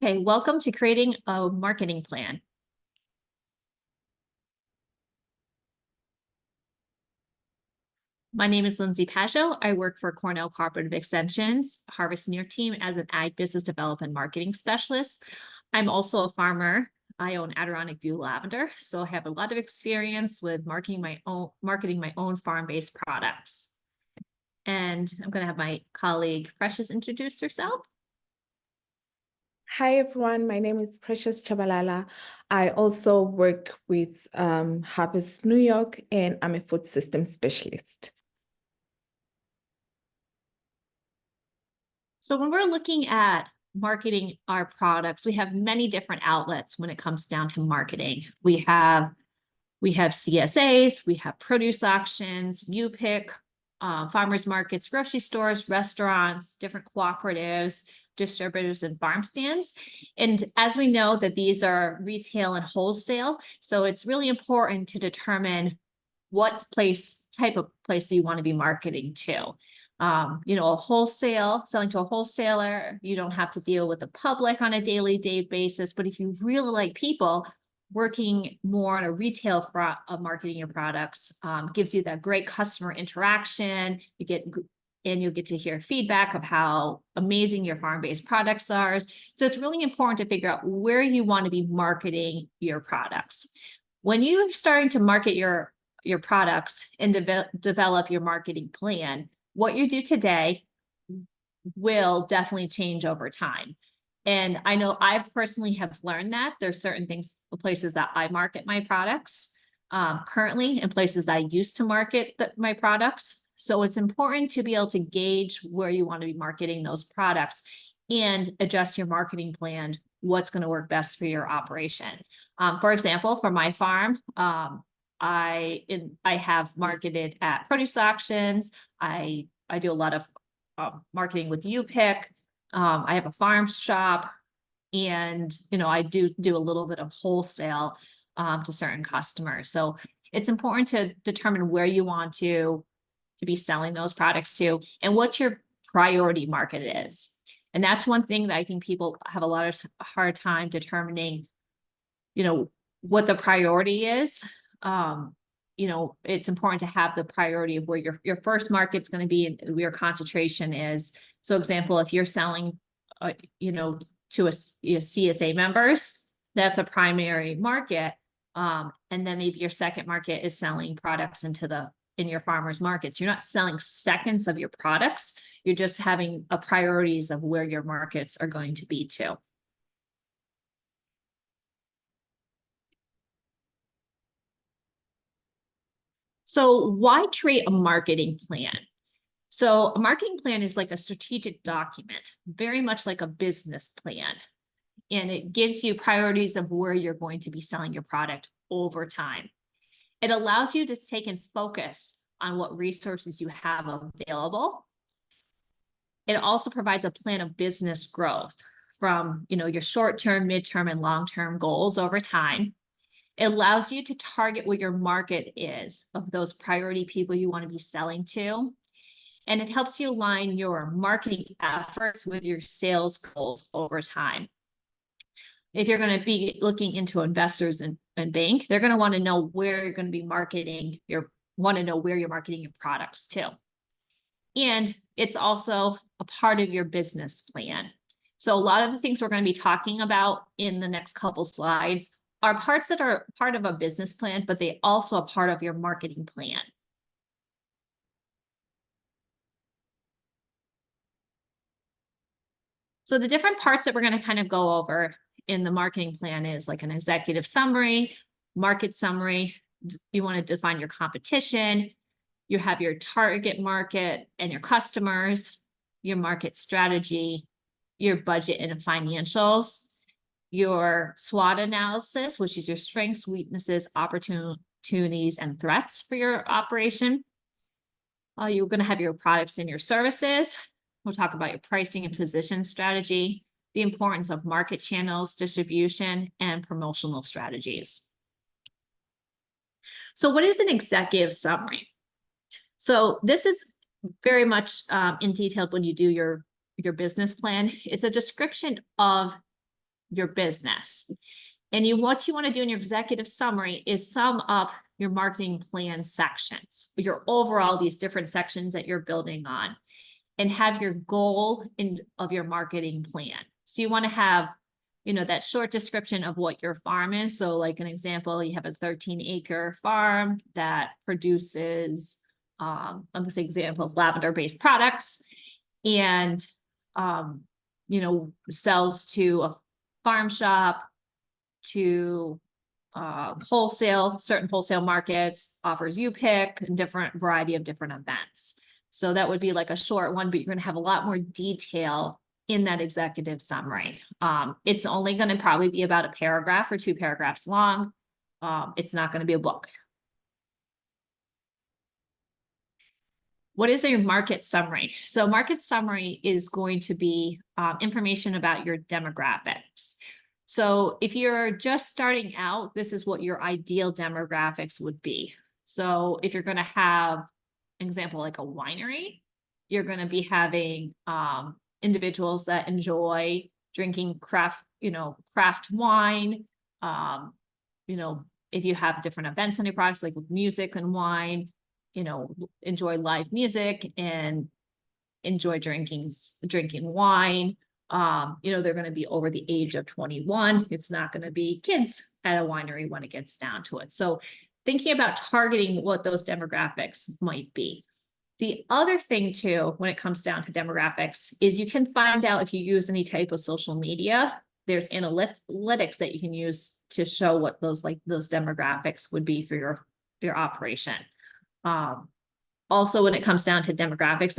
Okay, welcome to creating a marketing plan. My name is Lindsay Pajo. I work for Cornell Cooperative Extension's Harvest Near team as an ag business development marketing specialist. I'm also a farmer. I own Adirondack View Lavender, so I have a lot of experience with marketing my own farm-based products. And I'm going to have my colleague Precious introduce herself. Hi, everyone. My name is Precious Chabalala. I also work with Harvest New York, and I'm a food system specialist. So when we're looking at marketing our products, we have many different outlets when it comes down to marketing. We have CSAs, we have produce auctions, UPIC, farmers markets, grocery stores, restaurants, different cooperatives, distributors, and farm stands. And as we know that these are retail and wholesale, so it's really important to determine what type of place you want to be marketing to. Selling to a wholesaler, you don't have to deal with the public on a daily basis. But if you really like people, working more on a retail front of marketing your products gives you that great customer interaction. You'll get to hear feedback of how amazing your farm-based products are. So it's really important to figure out where you want to be marketing your products. When you're starting to market your products and develop your marketing plan, what you do today will definitely change over time. And I know I personally have learned that there's certain places that I market my products currently, and places I used to market my products. So it's important to be able to gauge where you want to be marketing those products and adjust your marketing plan, what's going to work best for your operation. For example, for my farm, I have marketed at produce auctions. I do a lot of marketing with UPIC. I have a farm shop, and I do a little bit of wholesale to certain customers. So it's important to determine where you want to be selling those products to and what your priority market is. And that's one thing that I think people have a lot of hard time determining, what the priority is. It's important to have the priority of where your first market's going to be and where your concentration is. So example, if you're selling, to a CSA members, that's a primary market. And then maybe your second market is selling products in your farmers markets. You're not selling seconds of your products. You're just having a priorities of where your markets are going to be too. So why create a marketing plan? So a marketing plan is like a strategic document, very much like a business plan. And it gives you priorities of where you're going to be selling your product over time. It allows you to take and focus on what resources you have available. It also provides a plan of business growth from, your short-term, mid-term, and long-term goals over time. It allows you to target where your market is of those priority people you want to be selling to. And it helps you align your marketing efforts with your sales goals over time. If you're going to be looking into investors and bank, they're going to want to know where you're going to be marketing where you're marketing your products to. And it's also a part of your business plan. So a lot of the things we're going to be talking about in the next couple slides are parts that are part of a business plan, but they also are part of your marketing plan. So the different parts that we're going to kind of go over in the marketing plan is like an executive summary, market summary. You want to define your competition. You have your target market and your customers, your market strategy, your budget and financials, your SWOT analysis, which is your strengths, weaknesses, opportunities, and threats for your operation. You're going to have your products and your services. We'll talk about your pricing and position strategy, the importance of market channels, distribution, and promotional strategies. So what is an executive summary? So this is very much in detail when you do your business plan. It's a description of your business. And what you want to do in your executive summary is sum up your marketing plan sections, your overall, these different sections that you're building on, and have your goal of your marketing plan. So you want to have, that short description of what your farm is. So like an example, you have a 13-acre farm that produces, I'm going to say example, lavender-based products, and, sells to a farm shop, to certain wholesale markets, offers U-Pick, and different variety of different events. So that would be like a short one, but you're going to have a lot more detail in that executive summary. It's only going to probably be about a paragraph or 2 paragraphs long. It's not going to be a book. What is a market summary? So market summary is going to be information about your demographics. So if you're just starting out, this is what your ideal demographics would be. So if you're going to have, an example, like a winery, you're going to be having individuals that enjoy drinking craft wine. If you have different events in your products, like with music and wine, enjoy live music and enjoy drinking wine. They're going to be over the age of 21. It's not going to be kids at a winery when it gets down to it. So thinking about targeting what those demographics might be. The other thing too, when it comes down to demographics, is you can find out if you use any type of social media, there's analytics that you can use to show what those demographics would be for your operation. Also, when it comes down to demographics,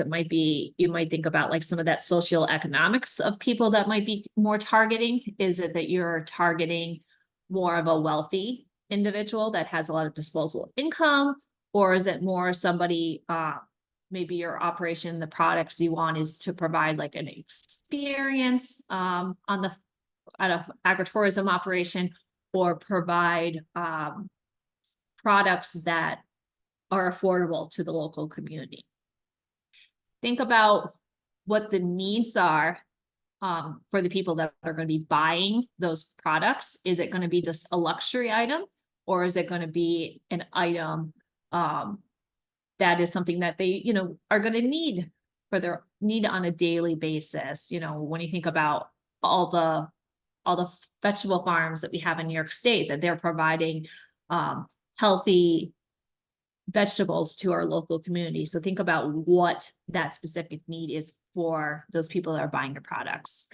you might think about like some of that socioeconomics of people that might be more targeting. Is it that you're targeting more of a wealthy individual that has a lot of disposable income? Or is it more somebody, maybe your operation, the products you want is to provide like an experience at an agritourism operation, or provide products that are affordable to the local community. Think about what the needs are for the people that are going to be buying those products. Is it going to be just a luxury item, or is it going to be an item that is something that they, are going to need on a daily basis? When you think about all the vegetable farms that we have in New York State, that they're providing healthy vegetables to our local community. So think about what that specific need is for those people that are buying your products.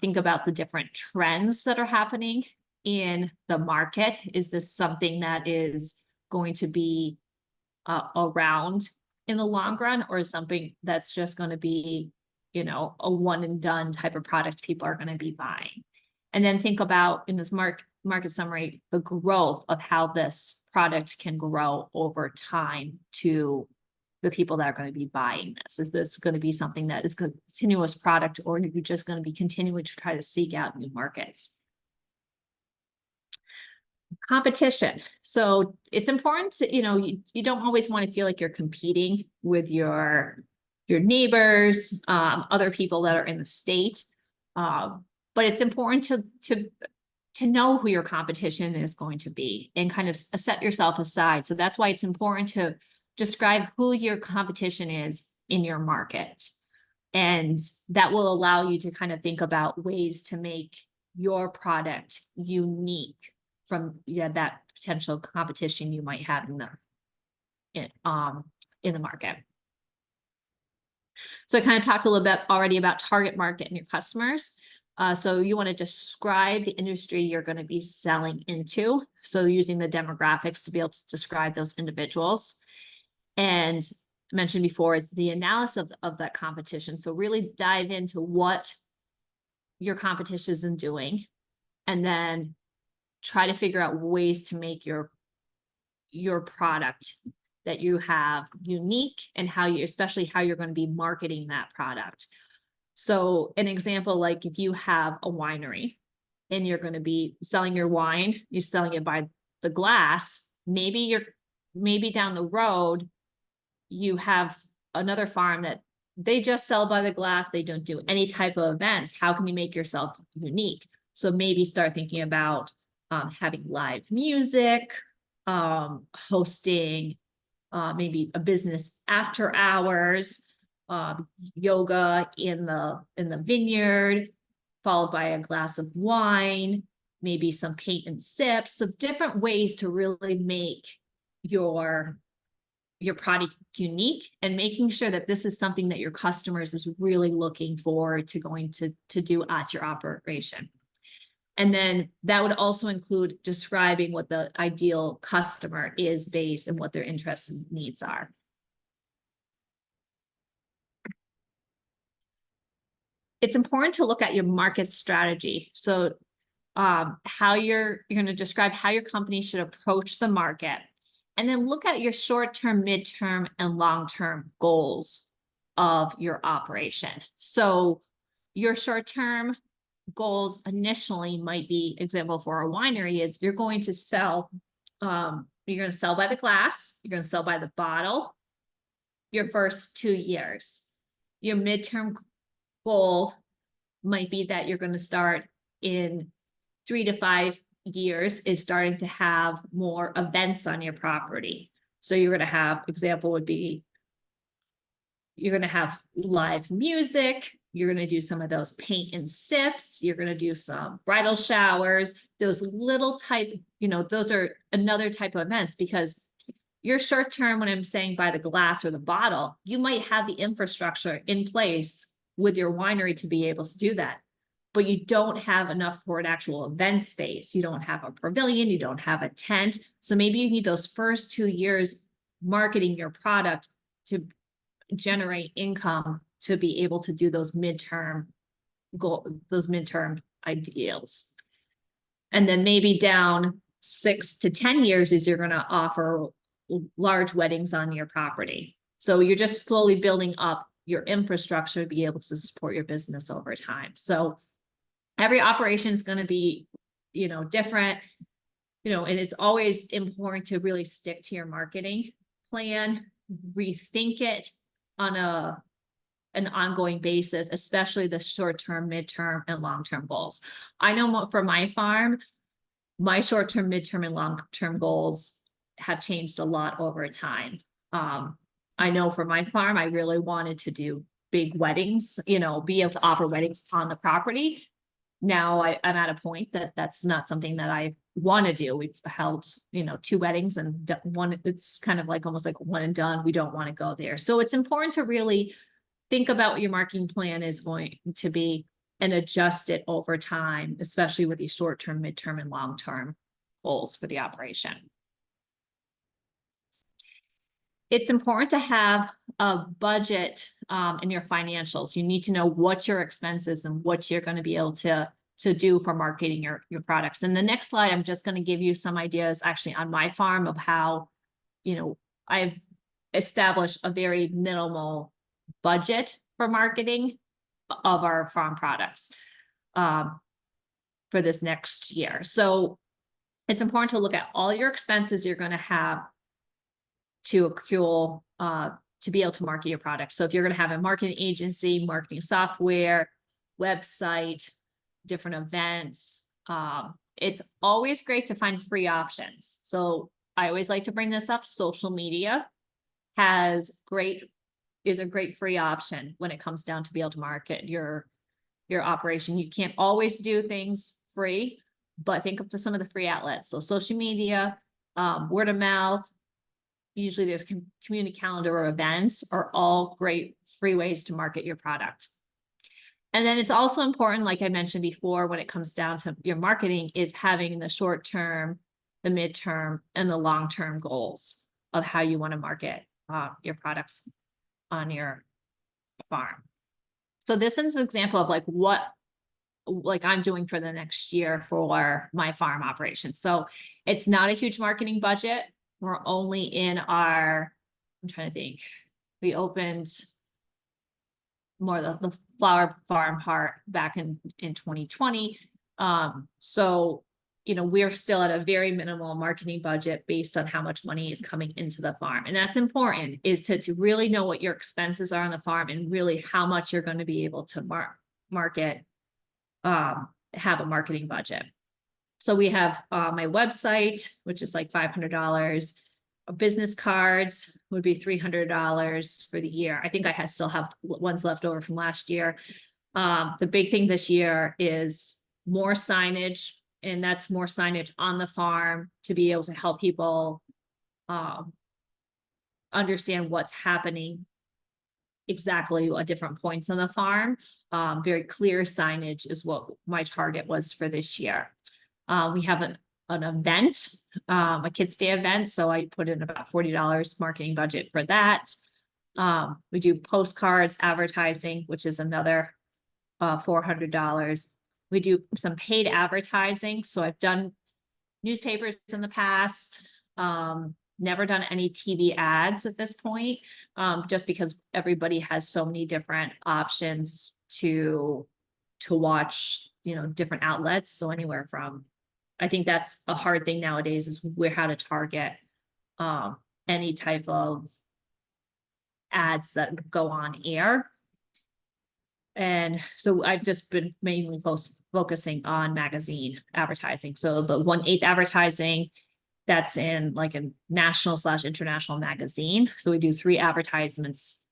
Think about the different trends that are happening in the market. Is this something that is going to be around in the long run, or something that's just going to be, a one and done type of product people are going to be buying? And then think about, in this market summary, the growth of how this product can grow over time to the people that are going to be buying this. Is this going to be something that is a continuous product, or are you just going to be continuing to try to seek out new markets? Competition. So it's important to, you don't always want to feel like you're competing with your neighbors, other people that are in the state. But it's important to know who your competition is going to be and kind of set yourself aside. So that's why it's important to describe who your competition is in your market. And that will allow you to kind of think about ways to make your product unique from that potential competition you might have in the market. So I kind of talked a little bit already about target market and your customers. So you want to describe the industry you're going to be selling into. So using the demographics to be able to describe those individuals. And I mentioned before is the analysis of that competition. So really dive into what your competition is doing, and then try to figure out ways to make your product that you have unique, and especially how you're going to be marketing that product. So an example, like if you have a winery and you're going to be selling your wine, you're selling it by the glass, maybe down the road, you have another farm that they just sell by the glass. They don't do any type of events. How can you make yourself unique? So maybe start thinking about having live music, hosting maybe a business after hours, yoga in the vineyard, followed by a glass of wine, maybe some paint and sips, so different ways to really make your product unique, and making sure that this is something that your customers is really looking forward to going to do at your operation. And then that would also include describing what the ideal customer is based and what their interests and needs are. It's important to look at your market strategy. So how you're going to describe how your company should approach the market, and then look at your short-term, mid-term, and long-term goals of your operation. So your short-term goals initially might be, example for a winery is you're going to sell by the glass, you're going to sell by the bottle your first 2 years. Your midterm goal might be that you're going to start in 3 to 5 years is starting to have more events on your property. So you're going to have, example would be, you're going to have live music, you're going to do some of those paint and sips, you're going to do some bridal showers, those little type, those are another type of events, because your short term, when I'm saying by the glass or the bottle, you might have the infrastructure in place with your winery to be able to do that, but you don't have enough for an actual event space. You don't have a pavilion, you don't have a tent. So maybe you need those first 2 years marketing your product to generate income to be able to do those midterm ideals. And then maybe down 6 to 10 years is you're going to offer large weddings on your property. So you're just slowly building up your infrastructure to be able to support your business over time. So every operation is going to be, different, and it's always important to really stick to your marketing plan, rethink it on an ongoing basis, especially the short-term, midterm, and long-term goals. I know for my farm, my short-term, midterm, and long-term goals have changed a lot over time. I know for my farm, I really wanted to do big weddings, be able to offer weddings on the property. Now I'm at a point that that's not something that I want to do. We've held, 2 weddings, and one, it's kind of like almost like one and done. We don't want to go there. So it's important to really think about what your marketing plan is going to be and adjust it over time, especially with these short-term, midterm, and long-term goals for the operation. It's important to have a budget in your financials. You need to know what your expenses and what you're going to be able to do for marketing your products. And the next slide, I'm just going to give you some ideas actually on my farm of how, I've established a very minimal budget for marketing of our farm products for this next year. So it's important to look at all your expenses you're going to have to accrue to be able to market your product. So if you're going to have a marketing agency, marketing software, website, different events, it's always great to find free options. So I always like to bring this up. Social media is a great free option when it comes down to be able to market your operation. You can't always do things free, but think of some of the free outlets. So social media, word of mouth, usually there's community calendar or events are all great free ways to market your product. And then it's also important, like I mentioned before, when it comes down to your marketing, is having the short term, the midterm, and the long-term goals of how you want to market your products on your farm. So this is an example of what I'm doing for the next year for my farm operation. So it's not a huge marketing budget. We're only in I'm trying to think, we opened more the flower farm part back in 2020. So, we're still at a very minimal marketing budget based on how much money is coming into the farm. And that's important, is to really know what your expenses are on the farm and really how much you're going to be able to market have a marketing budget. So we have my website, which is like $500. Business cards would be $300 for the year. I think I still have ones left over from last year. The big thing this year is more signage, and that's more signage on the farm to be able to help people understand what's happening exactly at different points on the farm. Very clear signage is what my target was for this year. We have an event, a Kids Day event, so I put in about $40 marketing budget for that. We do postcards, advertising, which is another $400. We do some paid advertising, so I've done newspapers in the past, never done any TV ads at this point, just because everybody has so many different options to watch, different outlets. So anywhere from, I think that's a hard thing nowadays, is how to target any type of ads that go on air. And so I've just been mainly focusing on magazine advertising. So the 1/8 advertising, that's in like a national/international magazine. So we do 3 advertisements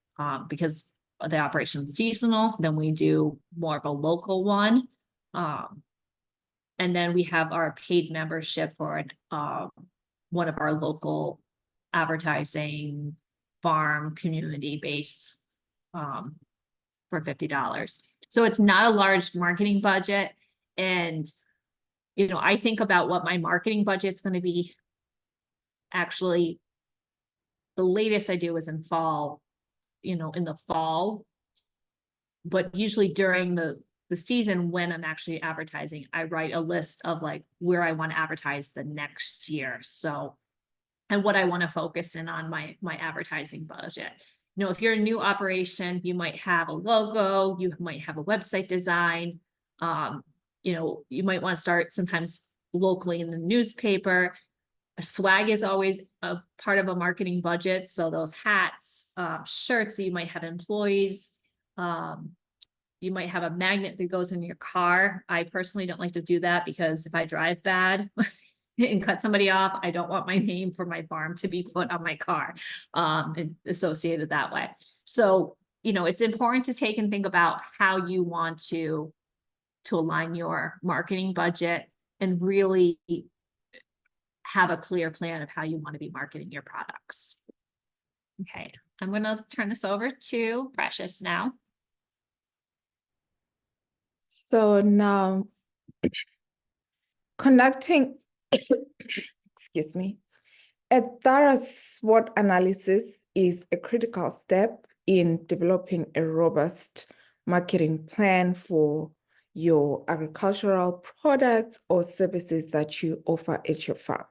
because the operation is seasonal. Then we do more of a local one. And then we have our paid membership for one of our local advertising farm community base for $50. So it's not a large marketing budget. And, I think about what my marketing budget is going to be. Actually, the latest I do is in fall, in the fall. But usually during the season, when I'm actually advertising, I write a list of like where I want to advertise the next year. So, and what I want to focus in on my advertising budget. If you're a new operation, you might have a logo, you might have a website design. You might want to start sometimes locally in the newspaper. A swag is always a part of a marketing budget. So those hats, shirts, you might have employees. You might have a magnet that goes in your car. I personally don't like to do that because if I drive bad and cut somebody off, I don't want my name for my farm to be put on my car and associated that way. So, it's important to take and think about how you want to align your marketing budget and really have a clear plan of how you want to be marketing your products. Okay, I'm going to turn this over to Precious now. So now, conducting, excuse me, a thorough SWOT analysis is a critical step in developing a robust marketing plan for your agricultural products or services that you offer at your farm.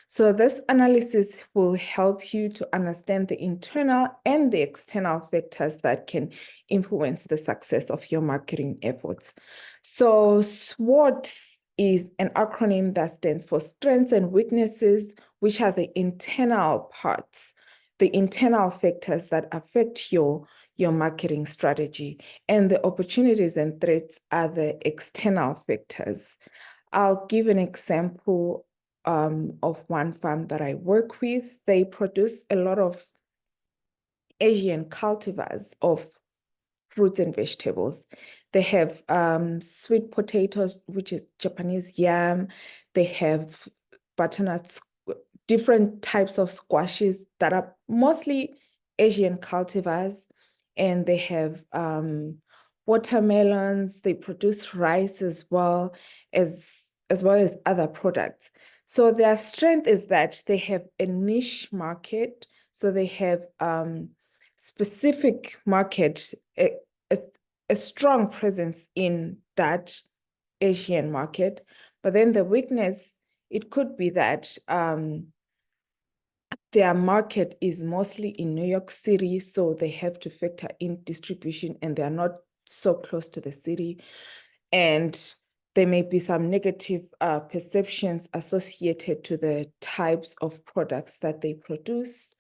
So this analysis will help you to understand the internal and the external factors that can influence the success of your marketing efforts. So SWOT is an acronym that stands for strengths and weaknesses, which are the internal parts, the internal factors that affect your marketing strategy, and the opportunities and threats are the external factors. I'll give an example of one farm that I work with. They produce a lot of Asian cultivars of fruits and vegetables. They have sweet potatoes, which is Japanese yam. They have butternuts, different types of squashes that are mostly Asian cultivars. And they have watermelons. They produce rice as well as other products. So their strength is that they have a niche market. So they have specific market, a strong presence in that Asian market. But then the weakness, it could be that their market is mostly in New York City, so they have to factor in distribution and they're not so close to the city. And there may be some negative perceptions associated to the types of products that they produce.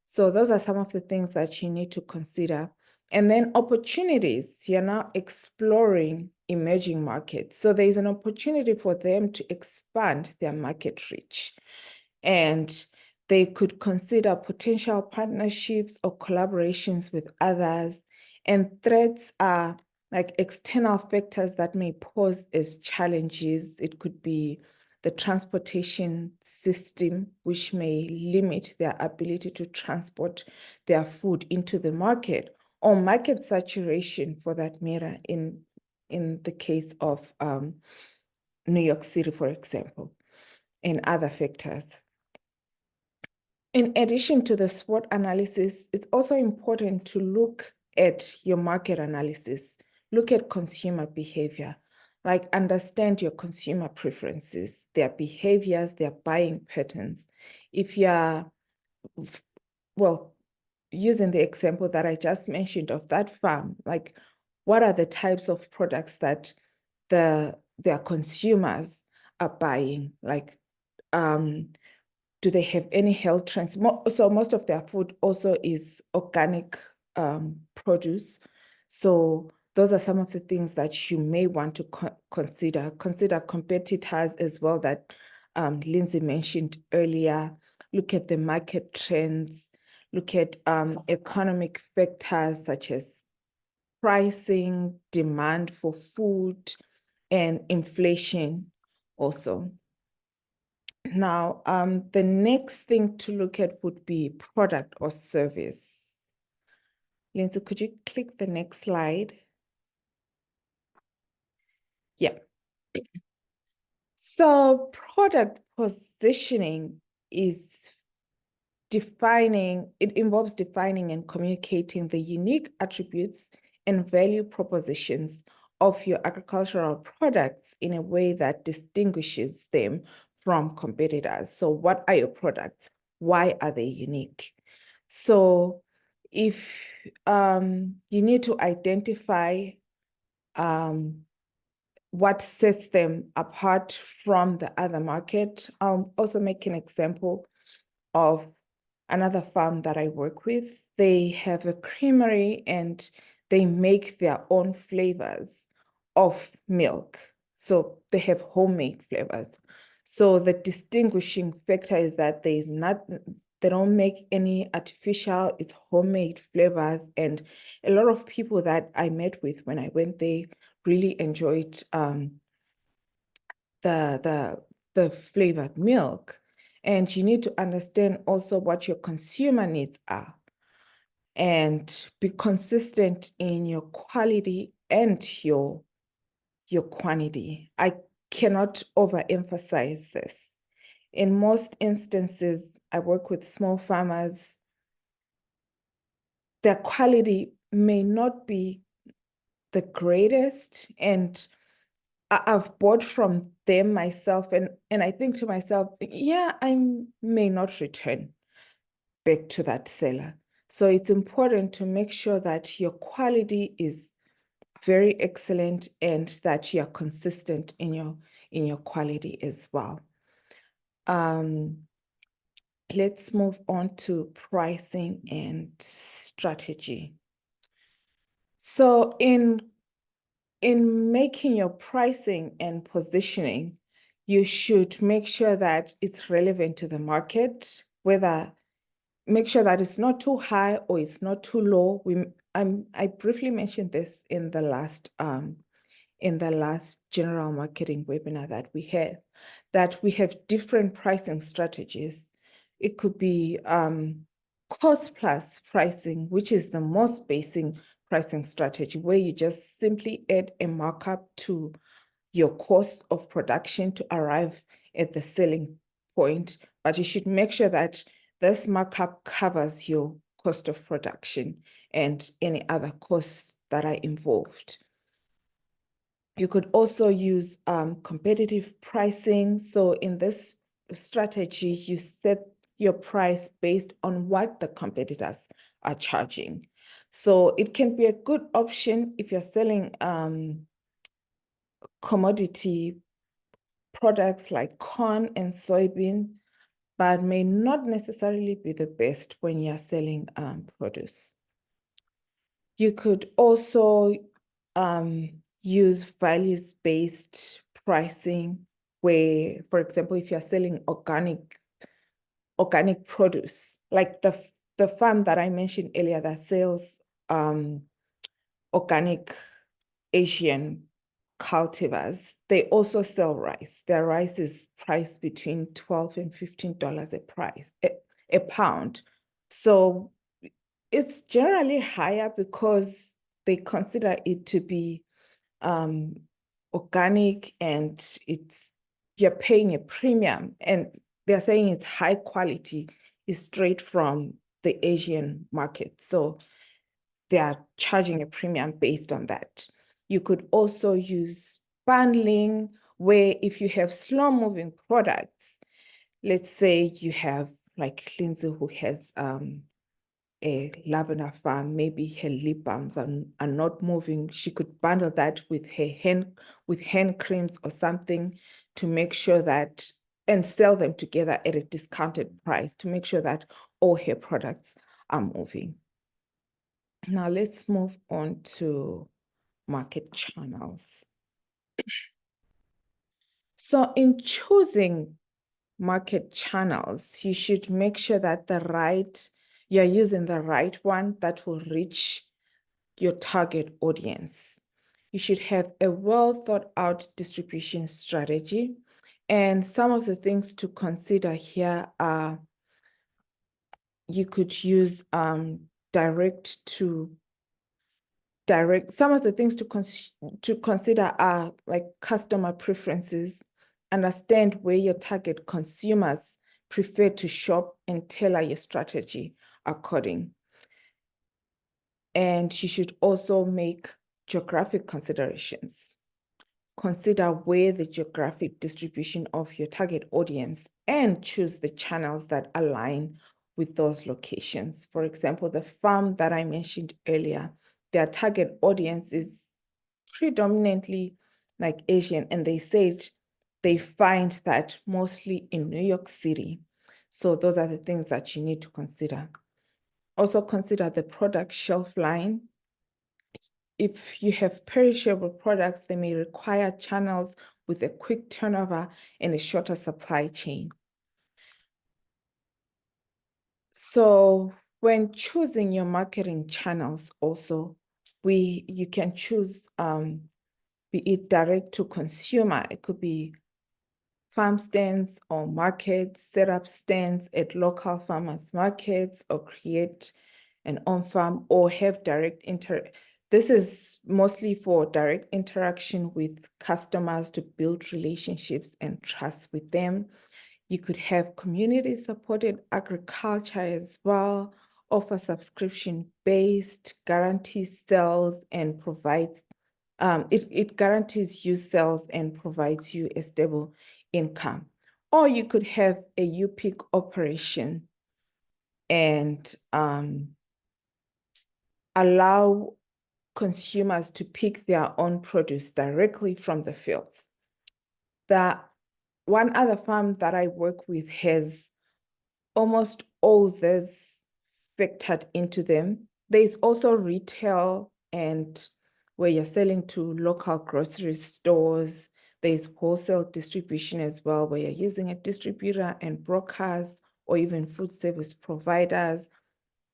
So those are some of the things that you need to consider. And then opportunities, you're now exploring emerging markets. So there's an opportunity for them to expand their market reach. And they could consider potential partnerships or collaborations with others. And threats are like external factors that may pose as challenges. It could be the transportation system, which may limit their ability to transport their food into the market, or market saturation for that matter in the case of New York City, for example, and other factors. In addition to the SWOT analysis, it's also important to look at your market analysis, look at consumer behavior, like understand your consumer preferences, their behaviors, their buying patterns. If you're, well, using the example that I just mentioned of that farm, like what are the types of products that their consumers are buying? Like, do they have any health trends? So most of their food also is organic produce. So those are some of the things that you may want to consider. Consider competitors as well that Lindsay mentioned earlier. Look at the market trends. Look at economic factors such as pricing, demand for food, and inflation also. Now, the next thing to look at would be product or service. Lindsay, could you click the next slide? Yeah. So product positioning is it involves defining and communicating the unique attributes and value propositions of your agricultural products in a way that distinguishes them from competitors. So what are your products? Why are they unique? So if you need to identify what sets them apart from the other market, I'll also make an example of another farm that I work with. They have a creamery and they make their own flavors of milk. So they have homemade flavors. So the distinguishing factor is that they don't make any artificial, it's homemade flavors. And a lot of people that I met with when I went, they really enjoyed the flavored milk. And you need to understand also what your consumer needs are and be consistent in your quality and your quantity. I cannot overemphasize this. In most instances, I work with small farmers. Their quality may not be the greatest, and I've bought from them myself, and I think to myself, yeah, I may not return back to that seller. So it's important to make sure that your quality is very excellent and that you are consistent in your quality as well. Let's move on to pricing and strategy. So in making your pricing and positioning, you should make sure that it's relevant to the market, make sure that it's not too high or it's not too low. I briefly mentioned this in the last general marketing webinar that we had, that we have different pricing strategies. It could be cost plus pricing, which is the most basic pricing strategy, where you just simply add a markup to your cost of production to arrive at the selling point. But you should make sure that this markup covers your cost of production and any other costs that are involved. You could also use competitive pricing. So in this strategy, you set your price based on what the competitors are charging. So it can be a good option if you're selling commodity products like corn and soybean, but may not necessarily be the best when you're selling produce. You could also use values-based pricing where, for example, if you're selling organic produce, like the farm that I mentioned earlier that sells organic Asian cultivars, they also sell rice. Their rice is priced between $12 and $15 a pound. So it's generally higher because they consider it to be organic, and you're paying a premium, and they're saying it's high quality, is straight from the Asian market. So they are charging a premium based on that. You could also use bundling, where if you have slow moving products, let's say you have like Lindsay who has a lavender farm, maybe her lip balms are not moving. She could bundle that with hand creams or something to make sure that, and sell them together at a discounted price to make sure that all her products are moving. Now let's move on to market channels. So in choosing market channels, you should make sure that you're using the right one that will reach your target audience. You should have a well thought out distribution strategy. And some of the things to consider here are you could use some of the things to consider are like customer preferences, understand where your target consumers prefer to shop and tailor your strategy according. And you should also make geographic considerations. Consider where the geographic distribution of your target audience and choose the channels that align with those locations. For example, the farm that I mentioned earlier, their target audience is predominantly like Asian, and they said they find that mostly in New York City. So those are the things that you need to consider. Also consider the product shelf line. If you have perishable products, they may require channels with a quick turnover and a shorter supply chain. So when choosing your marketing channels also, you can choose be it direct to consumer. It could be farm stands or markets, set up stands at local farmers markets, or create an on-farm or have This is mostly for direct interaction with customers to build relationships and trust with them. You could have community-supported agriculture as well, offer subscription-based, guarantee sales, and provides it guarantees you sales and provides you a stable income. Or you could have a U-Pick operation and allow consumers to pick their own produce directly from the fields. One other farm that I work with has almost all this factored into them. There's also retail, and where you're selling to local grocery stores. There's wholesale distribution as well, where you're using a distributor and brokers or even food service providers.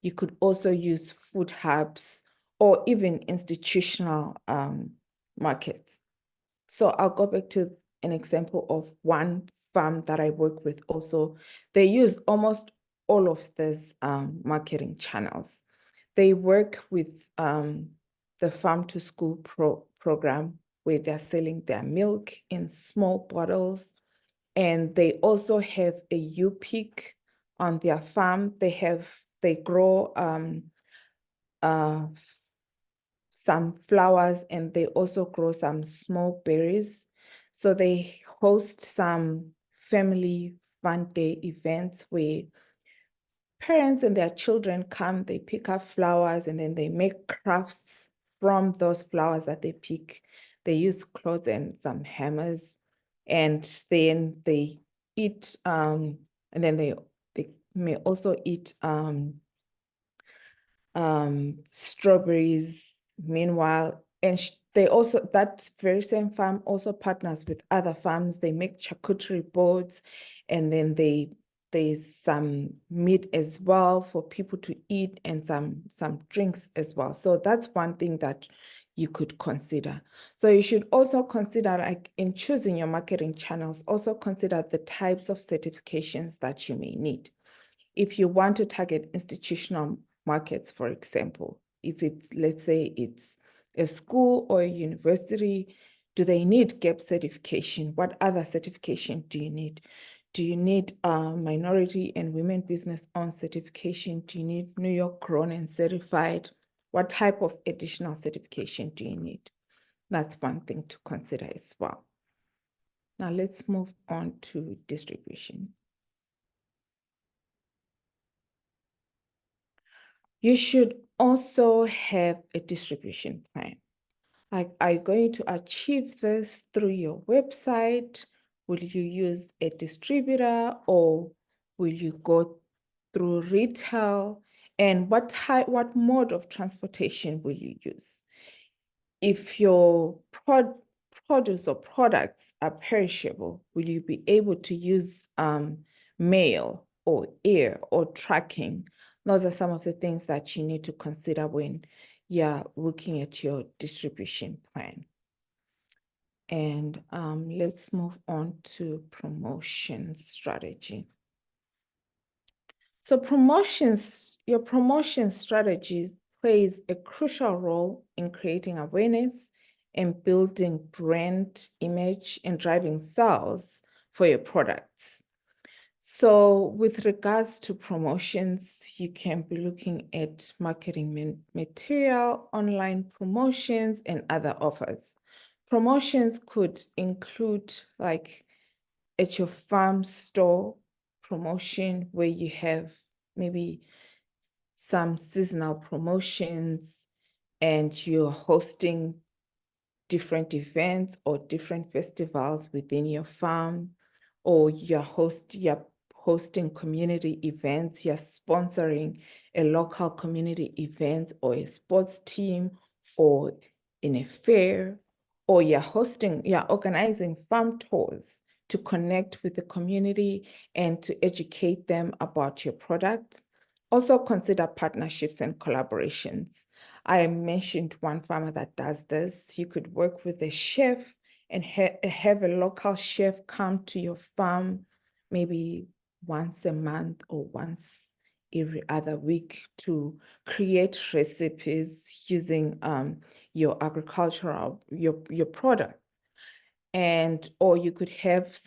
You could also use food hubs or even institutional markets. So I'll go back to an example of one farm that I work with also. They use almost all of these marketing channels. They work with the Farm to School program, where they're selling their milk in small bottles. And they also have a U-Pick on their farm. They grow some flowers, and they also grow some small berries. So they host some family fun day events where parents and their children come, they pick up flowers, and then they make crafts from those flowers that they pick. They use cloths and some hammers, and then they eat, and then they may also eat strawberries. Meanwhile, and they also, that very same farm also partners with other farms. They make charcuterie boards, and then there's some meat as well for people to eat, and some drinks as well. So that's one thing that you could consider. So you should also consider, like in choosing your marketing channels, also consider the types of certifications that you may need. If you want to target institutional markets, for example, if it's, let's say it's a school or a university, do they need GAP certification? What other certification do you need? Do you need minority and women business owned certification? Do you need New York Grown and Certified? What type of additional certification do you need? That's one thing to consider as well. Now let's move on to distribution. You should also have a distribution plan. Like, are you going to achieve this through your website? Will you use a distributor, or will you go through retail? And what mode of transportation will you use? If your produce or products are perishable, will you be able to use mail or air or tracking? Those are some of the things that you need to consider when you're looking at your distribution plan. And let's move on to promotion strategy. So your promotion strategy plays a crucial role in creating awareness and building brand image and driving sales for your products. So with regards to promotions, you can be looking at marketing material, online promotions, and other offers. Promotions could include, like, at your farm store promotion, where you have maybe some seasonal promotions and you're hosting different events or different festivals within your farm, or you're hosting community events, you're sponsoring a local community event or a sports team or in a fair, or you're organizing farm tours to connect with the community and to educate them about your product. Also consider partnerships and collaborations. I mentioned one farmer that does this. You could work with a chef and have a local chef come to your farm maybe once a month or once every other week to create recipes using your agricultural, your product. Or you could have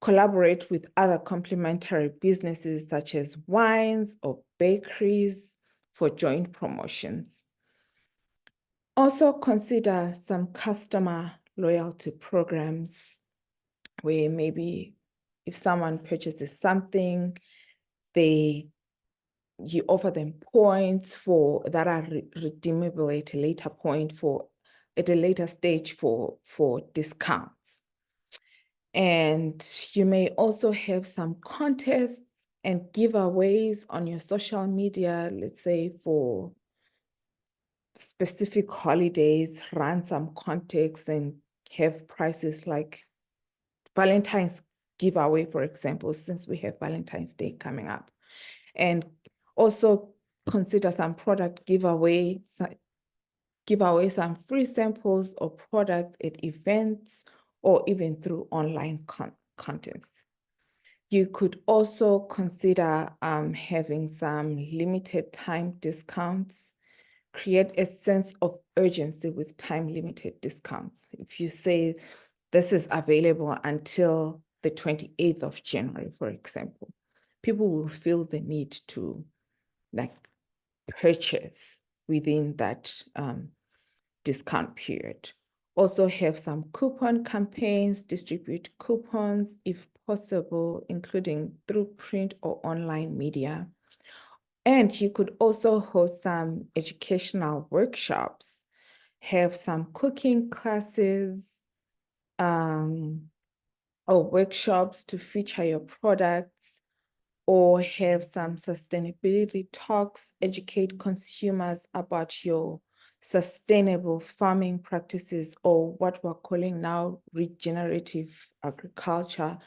collaborate with other complementary businesses such as wines or bakeries for joint promotions. Also consider some customer loyalty programs where maybe if someone purchases something, you offer them points that are redeemable at a later stage for discounts. And you may also have some contests and giveaways on your social media, let's say for specific holidays, run some contests and have prizes like Valentine's giveaway, for example, since we have Valentine's Day coming up. And also consider some product giveaway, give away some free samples or products at events or even through online contents. You could also consider having some limited time discounts. Create a sense of urgency with time-limited discounts. If you say this is available until the 28th of January, for example, people will feel the need to purchase within that discount period. Also have some coupon campaigns, distribute coupons if possible, including through print or online media. And you could also host some educational workshops, have some cooking classes, or workshops to feature your products, or have some sustainability talks, educate consumers about your sustainable farming practices, or what we're calling now regenerative agriculture,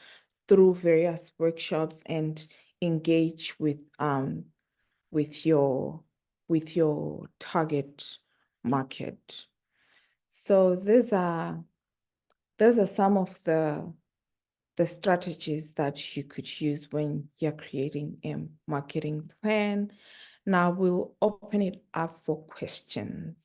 through various workshops and engage with your target market. So these are some of the strategies that you could use when you're creating a marketing plan. Now we'll open it up for questions.